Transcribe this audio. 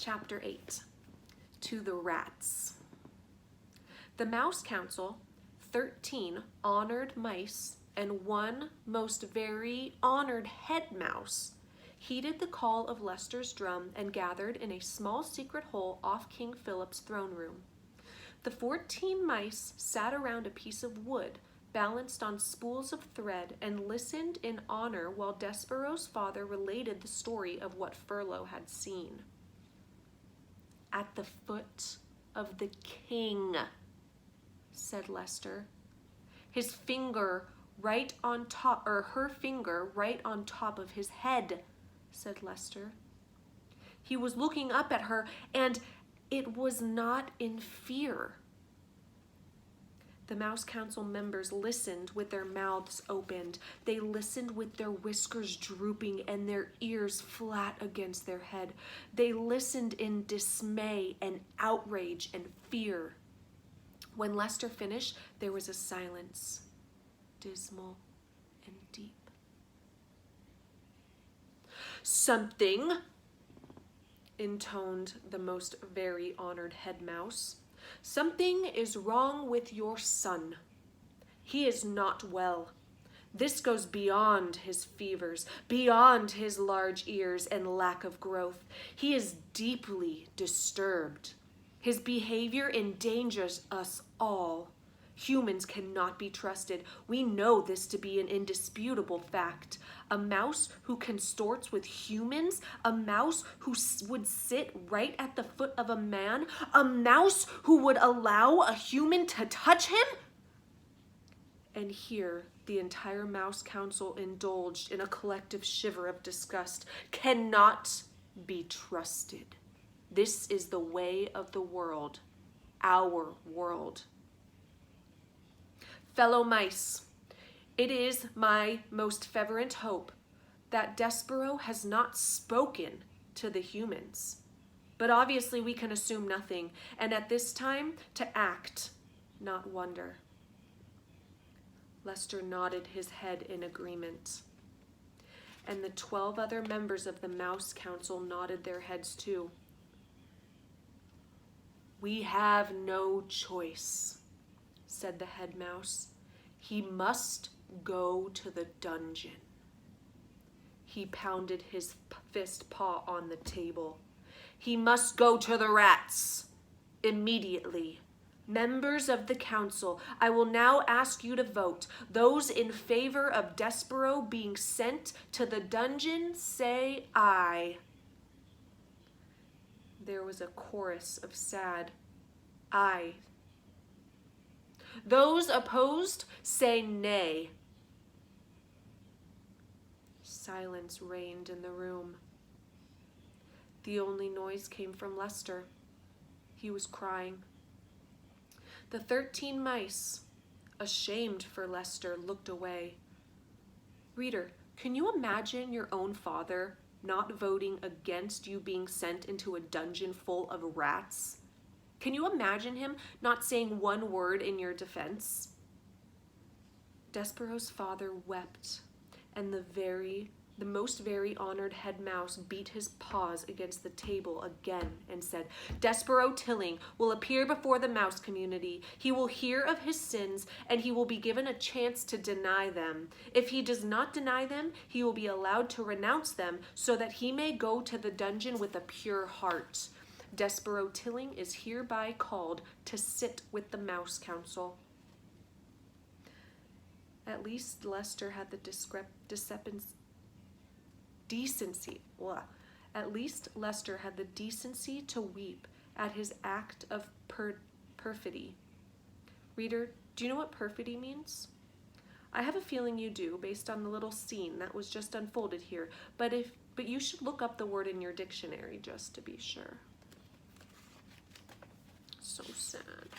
Chapter 8, To the Rats. The Mouse Council, 13 honored mice and one most very honored head mouse, heeded the call of Leicester's drum and gathered in a small secret hole off King Philip's throne room. The 14 mice sat around a piece of wood balanced on spools of thread and listened in honor while Desperaux' father related the story of what Furlough had seen. "At the foot of the king," said Leicester. "His finger right on top, or her finger right on top of his head," said Leicester. "He was looking up at her, and it was not in fear." The Mouse Council members listened with their mouths opened. They listened with their whiskers drooping and their ears flat against their head. They listened in dismay and outrage and fear. When Leicester finished, there was a silence, dismal and deep. "Something," intoned the most very honored head mouse, "something is wrong with your son. He is not well. This goes beyond his fevers, beyond his large ears and lack of growth. He is deeply disturbed. His behavior endangers us all. Humans cannot be trusted. We know this to be an indisputable fact. A mouse who consorts with humans, a mouse who would sit right at the foot of a man, a mouse who would allow a human to touch him?" And here the entire Mouse Council indulged in a collective shiver of disgust. "Cannot be trusted. This is the way of the world, our world. Fellow mice, it is my most fervent hope that Desperaux has not spoken to the humans. But obviously we can assume nothing, and at this time to act, not wonder." Leicester nodded his head in agreement, and the 12 other members of the Mouse Council nodded their heads too. "We have no choice," said the head mouse. "He must go to the dungeon." He pounded his fist paw on the table. "He must go to the rats immediately. Members of the council, I will now ask you to vote. Those in favor of Desperaux being sent to the dungeon, say aye." There was a chorus of sad aye. "Those opposed, say nay." Silence reigned in the room. The only noise came from Leicester. He was crying. The 13 mice, ashamed for Leicester, looked away. Reader, can you imagine your own father not voting against you being sent into a dungeon full of rats? Can you imagine him not saying one word in your defense? Desperaux' father wept, and the most very honored head mouse beat his paws against the table again and said, "Desperaux Tilling will appear before the mouse community. He will hear of his sins, and he will be given a chance to deny them. If he does not deny them, he will be allowed to renounce them so that he may go to the dungeon with a pure heart. Desperaux Tilling is hereby called to sit with the Mouse Council." At least Leicester had the decency to weep at his act of perfidy. Reader, do you know what perfidy means? I have a feeling you do, based on the little scene that was just unfolded here, but you should look up the word in your dictionary just to be sure. So sad.